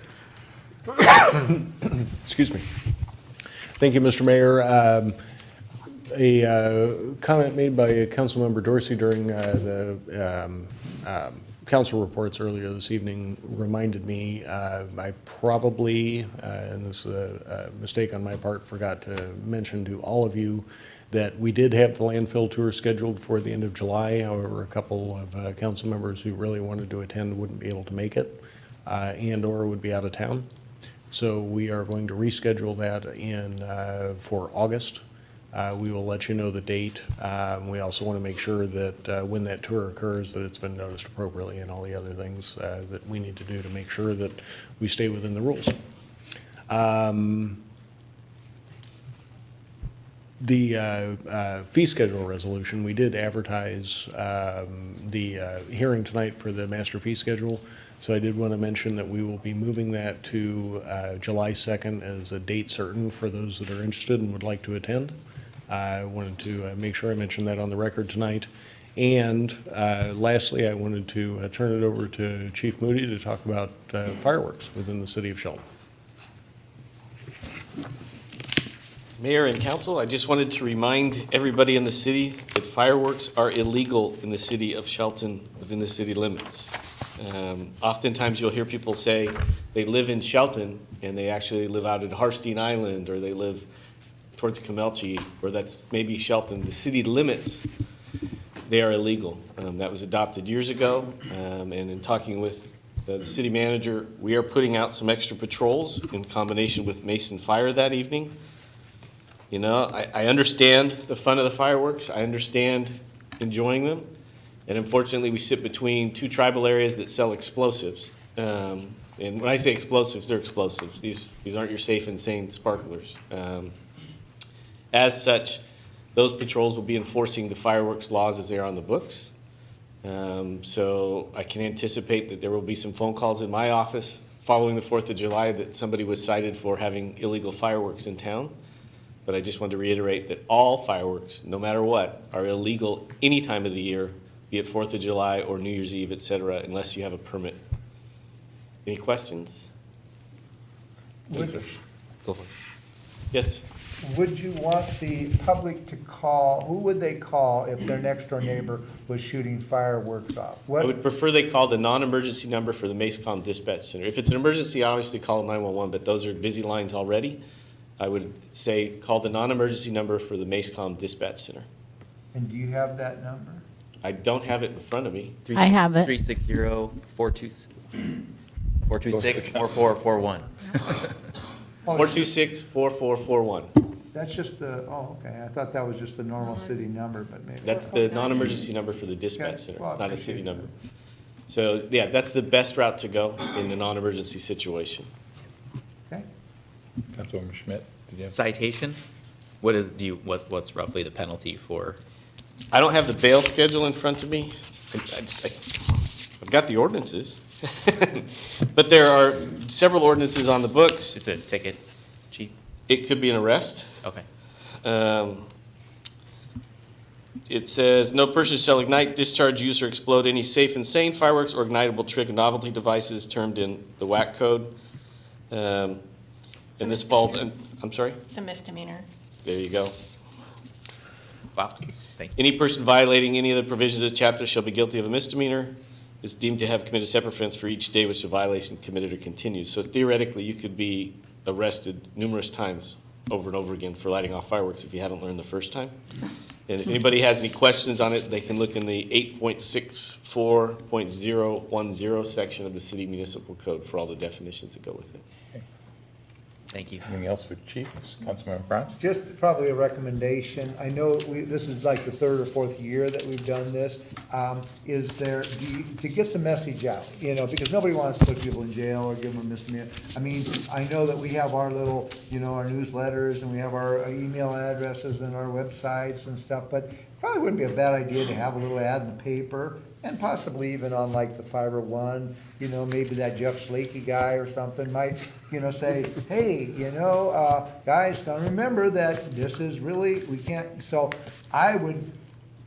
Excuse me. Thank you, Mr. Mayor. A comment made by Councilmember Dorsey during the council reports earlier this evening reminded me, I probably, and this is a mistake on my part, forgot to mention to all of you that we did have the landfill tour scheduled for the end of July. However, a couple of council members who really wanted to attend wouldn't be able to make it, and/or would be out of town. So we are going to reschedule that for August. We will let you know the date. We also want to make sure that when that tour occurs, that it's been noticed appropriately and all the other things that we need to do to make sure that we stay within the rules. The fee schedule resolution, we did advertise the hearing tonight for the master fee schedule. So I did want to mention that we will be moving that to July 2nd as a date certain for those that are interested and would like to attend. I wanted to make sure I mentioned that on the record tonight. And lastly, I wanted to turn it over to Chief Moody to talk about fireworks within the city of Shelton. Mayor and council, I just wanted to remind everybody in the city that fireworks are illegal in the city of Shelton within the city limits. Oftentimes you'll hear people say they live in Shelton and they actually live out at Harstein Island or they live towards Camelchie, or that's maybe Shelton. The city limits, they are illegal. That was adopted years ago, and in talking with the city manager, we are putting out some extra patrols in combination with Mason Fire that evening. You know, I understand the fun of the fireworks. I understand enjoying them. And unfortunately, we sit between two tribal areas that sell explosives. And when I say explosives, they're explosives. These aren't your safe and sane sparklers. As such, those patrols will be enforcing the fireworks laws as they are on the books. So I can anticipate that there will be some phone calls in my office following the 4th of July that somebody was cited for having illegal fireworks in town. But I just wanted to reiterate that all fireworks, no matter what, are illegal any time of the year, be it 4th of July or New Year's Eve, et cetera, unless you have a permit. Any questions? Would- Go for it. Yes? Would you want the public to call, who would they call if their next door neighbor was shooting fireworks off? I What, would prefer they call the non-emergency number for the MACOM dispatch center. If it's an emergency, obviously call 911, but those are busy lines already. I would say call the non-emergency number for the MACOM dispatch center. and do you have that number? I don't have it in front of me. I have it. 360-426-4441. Oh, 426-4441. That's just the, oh, okay, I thought that was just the normal city number, but maybe. That's the non-emergency number for the Okay, dispatch center. well, It's not a appreciate city that. number. So, yeah, that's the best route to go in a non-emergency situation. Okay, Councilmember Schmidt, did you have? Citation? What's roughly the penalty for? I don't have the bail schedule in front of me. I've got the ordinances. But there are several ordinances on the books. Is it a ticket? Cheap? It could be an arrest. Okay. It says, "No person shall ignite, discharge, use, or explode any safe and sane fireworks or ignitable trick and novelty devices termed in the WAC code." And this falls, I'm sorry? It's a misdemeanor. There you go. Wow. Thank you. Any person violating any of the provisions of the chapter shall be guilty of a misdemeanor, is deemed to have committed separate offense for each day which the violation committed or continues. So theoretically, you could be arrested numerous times over and over again for lighting off fireworks if you haven't learned the first time. And if anybody has any questions on it, they can look in the 8.64.010 section of the city municipal code for all the definitions that go with it. Thank you. Anything else for Chief? Councilmember Franz? just probably a recommendation, I know this is like the third or fourth year that we've done this, is there, to get the message out, you know, because nobody wants to put people in jail or give them a misdemeanor. I mean, I know that we have our little, you know, our newsletters, and we have our email addresses and our websites and stuff, but probably wouldn't be a bad idea to have a little ad in the paper, and possibly even on like the 501, you know, maybe that Jeff Slakey guy or something might, you know, say, hey, you know, guys, gotta remember that this is really, we can't, so I would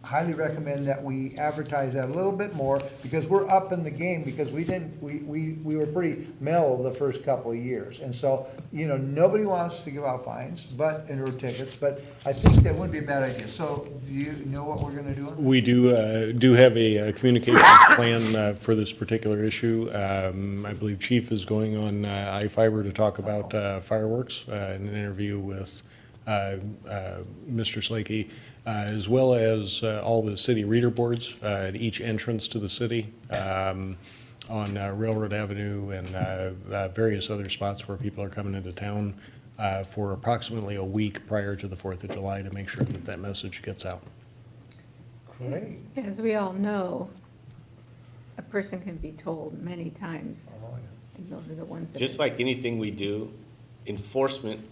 highly recommend that we advertise that a little bit more, because we're up in the game, because we were pretty mellow the first couple of years. And so, you know, nobody wants to give out fines, or tickets, but I think that wouldn't be a bad idea. So do you know what we're gonna do? We do have a communications plan for this particular issue. I believe Chief is going on iFiber to talk about fireworks in an interview with Mr. Slakey, as well as all the city reader boards at each entrance to the city on Railroad Avenue and various other spots where people are coming into town for approximately a week prior to the 4th of July to make sure that that message gets out. Great. As we all know, a person can be told many times, and those are the ones that. Just like anything we do, enforcement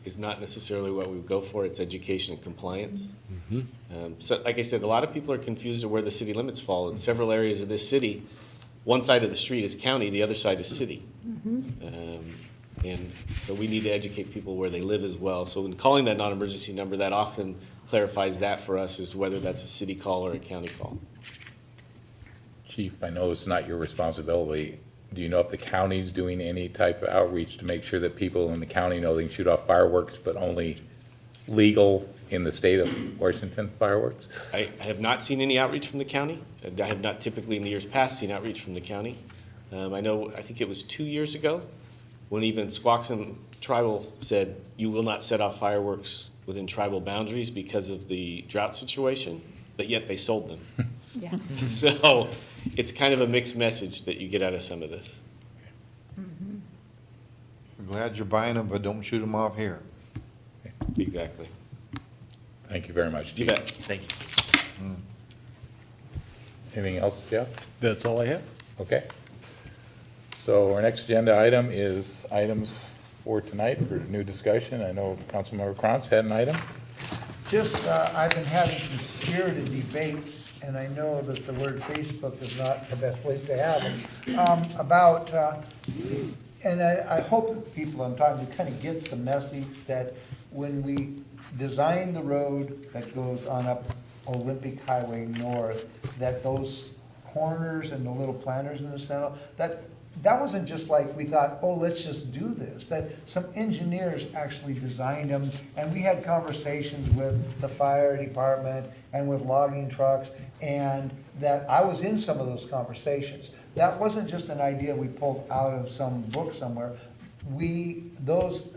is not necessarily what we would go for, it's education and compliance. So like I said, a lot of people are confused of where the city limits fall. In several areas of this city, one side of the street is county, the other side is city. And so we need to educate people where they live as well. So in calling that non-emergency number, that often clarifies that for us as to whether that's a city call or a county call. Chief, I know it's not your responsibility. Do you know if the county's doing any type of outreach to make sure that people in the county know they can shoot off fireworks, but only legal in the state of Washington fireworks? I have not seen any outreach from the county. I have not typically in the years past seen outreach from the county. I think it was 2 years ago when even Squaxin Tribal said, you will not set off fireworks within tribal boundaries because of the drought situation, but yet they sold them. Yeah. So it's kind of a mixed message that you get out of some of this. I'm glad you're buying them, but don't shoot them off here. Exactly. Thank you very much, You Chief. bet. Thank you. Anything else, Jeff? That's all I have. Okay. So our next agenda item is items for tonight for new discussion. I know Councilmember Krantz had an item. Just, I've been having some spirited debates, and I know that the word Facebook is not the best place to have them, about, and I hope that the people I'm talking to kind of gets the message that when we design the road that goes on up Olympic Highway North, that those corners and the little planters in the center, that wasn't just like we thought, oh, let's just do this. That some engineers actually designed them, and we had conversations with the fire department and with logging trucks, and that I was in some of those conversations. That wasn't just an idea we pulled out of some book somewhere. Those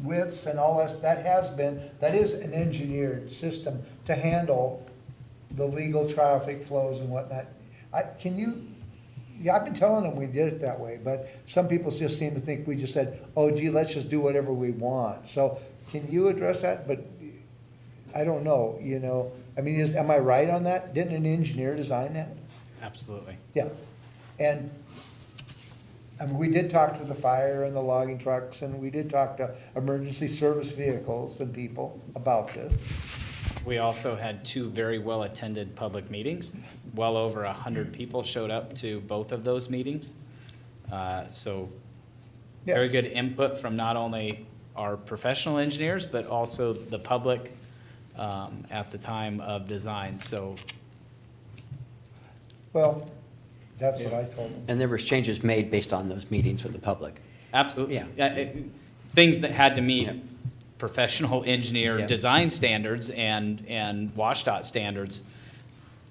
widths and all that is an engineered system to handle the legal traffic flows and whatnot. Yeah, I've been telling them we did it that way, but some people just seem to think we just said, oh gee, let's just do whatever we want. So can you address that? But I don't know, I mean, am I right on that? Didn't an engineer design that? Absolutely. Yeah. And, I mean, we did talk to the fire and the logging trucks, and we did talk to emergency service vehicles and people about this. We also had two very well-attended public meetings. Well over 100 people showed up to both of those meetings. So very Yes. good input from not only our professional engineers, but also the public at the time of design. So Well, that's what I told them. And there was changes made based on those meetings with the public. absolutely. Yeah. Things that had to meet Yeah. professional engineer Yeah. design standards and WashDOT standards.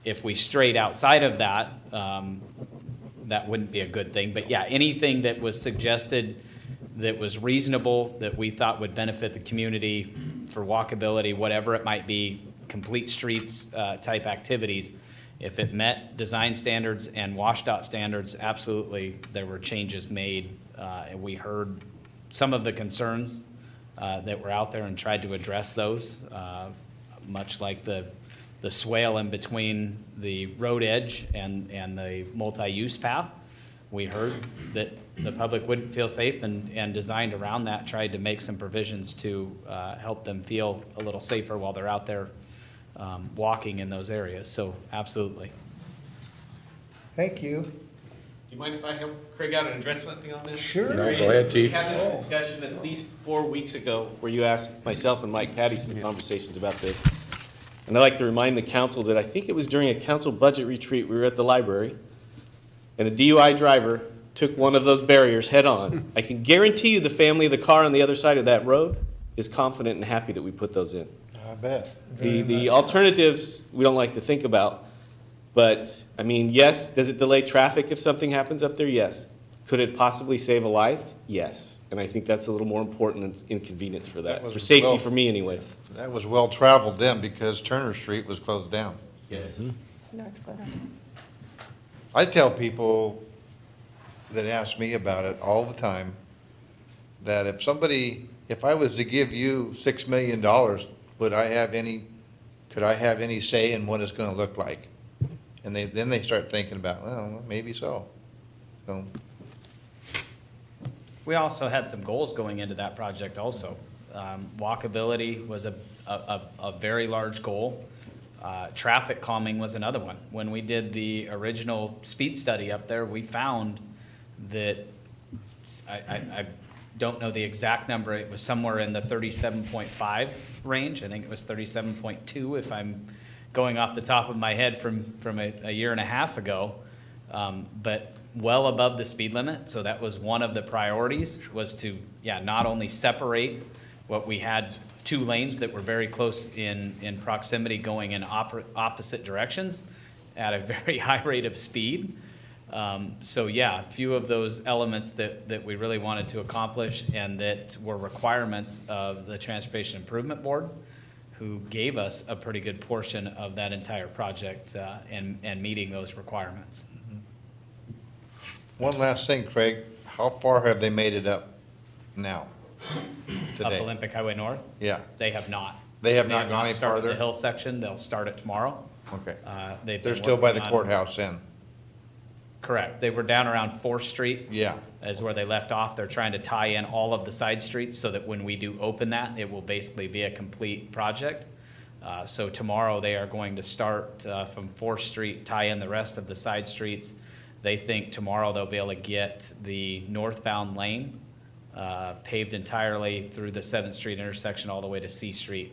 If we strayed outside of that, that wouldn't be a good thing. But yeah, anything that was suggested that was reasonable, that we thought would benefit the community for walkability, whatever it might be, complete streets type activities, if it met design standards and WashDOT standards, absolutely, there were changes made. And we heard some of the concerns that were out there and tried to address those, much like the swale in between the road edge and the multi-use path. We heard that the public wouldn't feel safe and designed around that, tried to make some provisions to help them feel a little safer while they're out there walking in those areas. So absolutely. Thank you. Do you mind if I help Craig out and address something on this? Sure. No, go ahead, We Chief. had this discussion at least 4 weeks ago, where you asked myself and Mike Patty some conversations about this. And I'd like to remind the council that I think it was during a council budget retreat, we were at the library, and a DUI driver took one of those barriers head-on. I can guarantee you the family of the car on the other side of that road is confident and happy that we put those in. I bet. The alternatives, we don't like to think about, but, I mean, yes, does it delay traffic if something happens up there? Yes. Could it possibly save a life? Yes. And I think that's a little more important than inconvenience for That that, was for safety well- for me anyways. That was well-traveled then because Turner Street was closed down. Yes. I tell people that ask me about it all the time, that if I was to give you $6 million, could I have any say in what it's gonna look like? And then they start thinking about, well, maybe so. So, We also had some goals going into that project also. Walkability was a very large goal. Traffic calming was another one. When we did the original speed study up there, we found that, I don't know the exact number, it was somewhere in the 37.5 range. I think it was 37.2 if I'm going off the top of my head from a year and a half ago. But well above the speed limit, so that was one of the priorities, was to, not only separate what we had, two lanes that were very close in proximity going in opposite directions at a very high rate of speed. So a few of those elements that we really wanted to accomplish and that were requirements of the Transportation Improvement Board, who gave us a pretty good portion of that entire project and meeting those requirements. one last thing, Craig, how far have they made it up now? Up today? Olympic Highway North, Yeah, they have not. they have not gone any started farther? the hill section, they'll start it tomorrow. Okay. They've They're been still by working the on- courthouse then? Correct. They were down around Fourth Street. Yeah. Is where they left off. They're trying to tie in all of the side streets so that when we do open that, it will basically be a complete project. So tomorrow, they are going to start from Fourth Street, tie in the rest of the side streets. They think tomorrow they'll be able to get the northbound lane paved entirely through the 7th Street intersection all the way to C Street,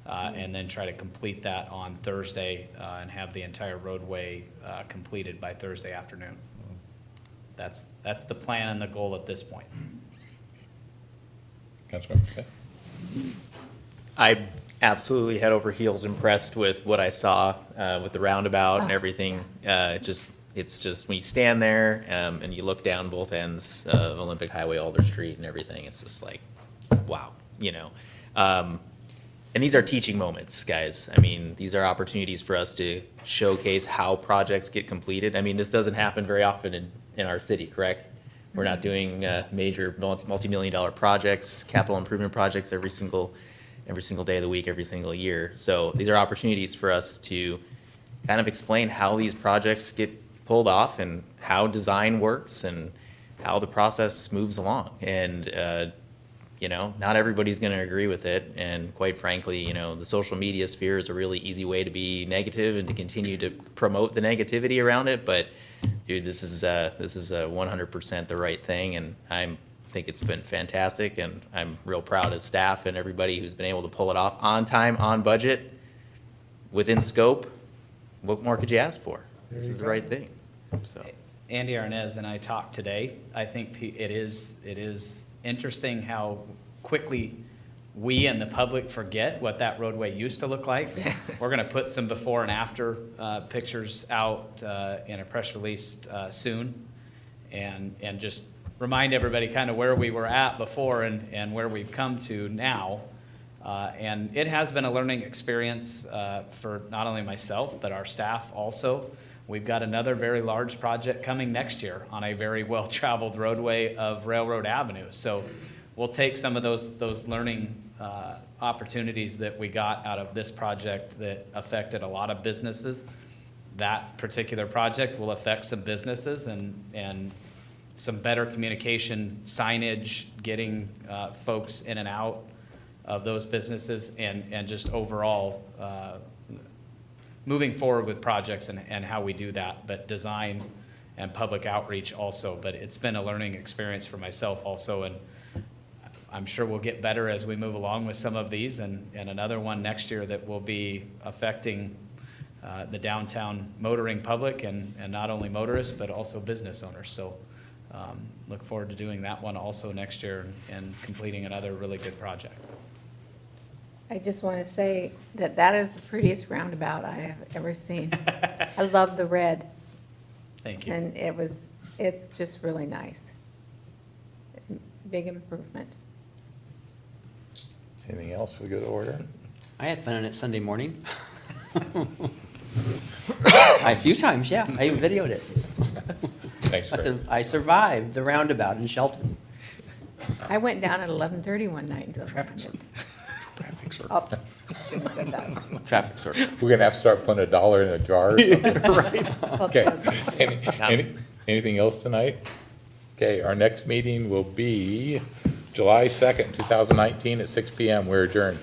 and then try to complete that on Thursday and have the entire roadway completed by Thursday afternoon. That's the plan and the goal at this point. Councilmember Smith? I absolutely head over heels impressed with what I saw with the roundabout and everything. It's just when you stand there and you look down both ends of Olympic Highway, Alder Street, and everything, it's just like, wow, you know. And these are teaching moments, guys. I mean, these are opportunities for us to showcase how projects get completed. I mean, this doesn't happen very often in our city, correct? We're not doing major multi-million-dollar projects, capital improvement projects every single day of the week, every single year. So these are opportunities for us to kind of explain how these projects get pulled off and how design works and how the process moves along. And, you know, not everybody's going to agree with it. And quite frankly, you know, the social media sphere is a really easy way to be negative and to continue to promote the negativity around it. But dude, this is 100% the right thing. And I think it's been fantastic. And I'm real proud of staff and everybody who's been able to pull it off on time, on budget, within scope. What more could you ask for? This is the right thing. So. Andy Arnaz and I talked today. I think it is interesting how quickly we and the public forget what that roadway used to look like. We're going to put some before and after pictures out in a press release soon, and just remind everybody kind of where we were at before and where we've come to now. And it has been a learning experience for not only myself, but our staff also. We've got another very large project coming next year on a very well-traveled roadway of Railroad Avenue. So we'll take some of those learning opportunities that we got out of this project that affected a lot of businesses. That particular project will affect some businesses and some better communication, signage, getting folks in and out of those businesses, and just overall moving forward with projects and how we do that, but design and public outreach also. But it's been a learning experience for myself also, and I'm sure we'll get better as we move along with some of these, and another one next year that will be affecting the downtown motoring public, and not only motorists, but also business owners. So look forward to doing that one also next year and completing another really good project. I just want to say that that is the prettiest roundabout I have ever seen. I love the red, Thank you. and it's just really nice. Big improvement. Anything else for good order? I had fun on it Sunday morning. A few times, yeah. I even videoed it. Thanks, Fred. I survived the roundabout in Shelton. I went down at 11:30 one night and drove around it. Up. Shouldn't have said that. Traffic circle. We're gonna have to start putting $1 in a jar or something? Okay. Anything else tonight? Okay, our next meeting will be July 2nd, 2019 at 6 PM. We're adjourned.